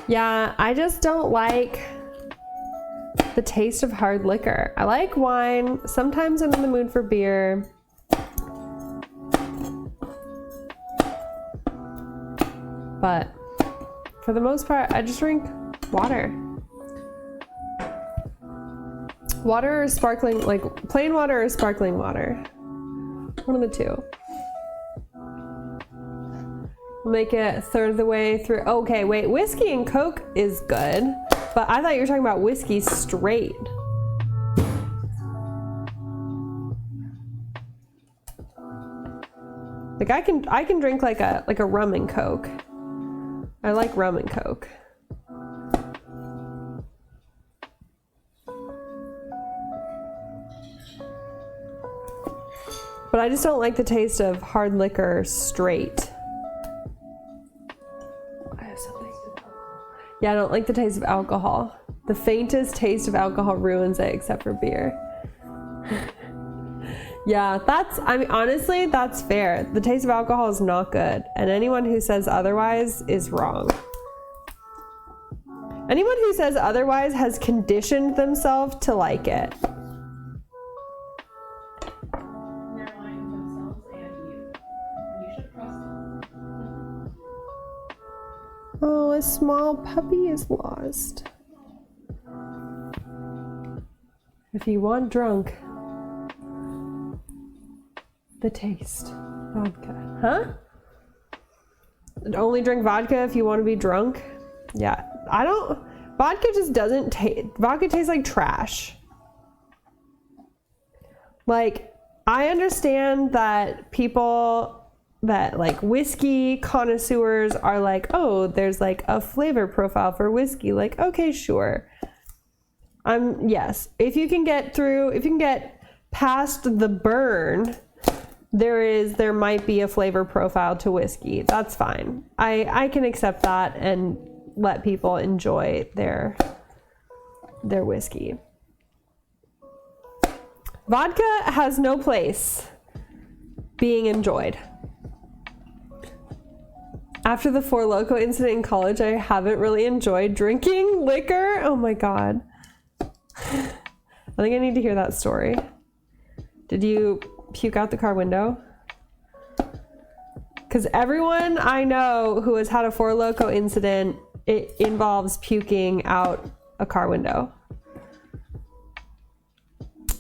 Yeah, I just don't like the taste of hard liquor. I like wine. Sometimes I'm in the mood for beer. But for the most part, I just drink water. Water or sparkling, like plain water or sparkling water. One of the two. Make it a third of the way through. Okay, wait, whiskey and Coke is good, but I thought you were talking about whiskey straight. Like I can drink like a rum and Coke. I like rum and Coke. But I just don't like the taste of hard liquor straight. Yeah, I don't like the taste of alcohol. The faintest taste of alcohol ruins it, except for beer. Yeah, I mean, honestly, that's fair. The taste of alcohol is not good, and anyone who says otherwise is wrong. Anyone who says otherwise has conditioned themselves to like it. They're lying to themselves and you. You should trust them. Oh, a small puppy is lost. If you want drunk, the taste. Vodka. Huh? Only drink vodka if you want to be drunk? Yeah. Vodka just doesn't taste, vodka tastes like trash. Like, I understand that people that like whiskey connoisseurs are like, oh, there's like a flavor profile for whiskey. Like, okay, sure. Yes, if you can get past the burn, there might be a flavor profile to whiskey. That's fine. I can accept that and let people enjoy their whiskey. Vodka has no place being enjoyed. After the Four Loko incident in college, I haven't really enjoyed drinking liquor. Oh my God. I think I need to hear that story. Did you puke out the car window? Because everyone I know who has had a Four Loko incident, it involves puking out a car window.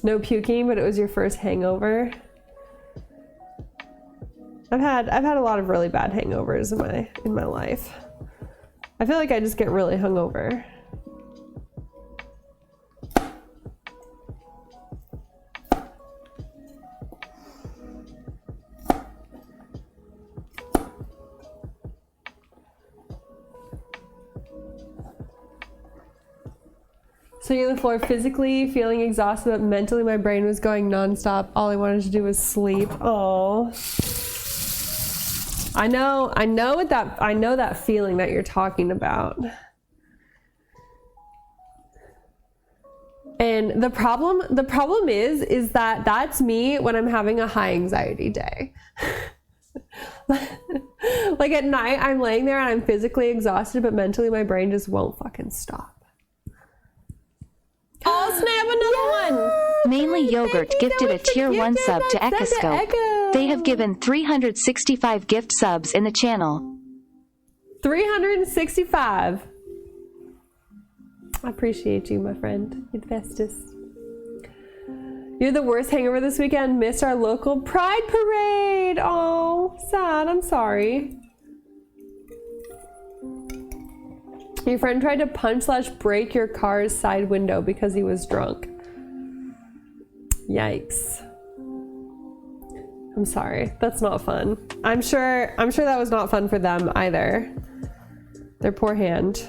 No puking, but it was your first hangover. I've had a lot of really bad hangovers in my life. I feel like I just get really hungover. Sitting on the floor, physically feeling exhausted, but mentally my brain was going nonstop. All I wanted to do was sleep. Oh, I know that feeling that you're talking about. And the problem is that that's me when I'm having a high anxiety day. Like at night, I'm laying there and I'm physically exhausted, but mentally my brain just won't fucking stop. Oh snap, another one! Mainly Yogurt gifted a tier 1 sub to Echoscope. They have given 365 gift subs in the channel. 365. I appreciate you, my friend. You're the bestest. You're the worst hangover this weekend. Missed our local Pride Parade. Oh, sad. I'm sorry. Your friend tried to punch/break your car's side window because he was drunk. Yikes. I'm sorry. That's not fun. I'm sure that was not fun for them either. Their poor hand.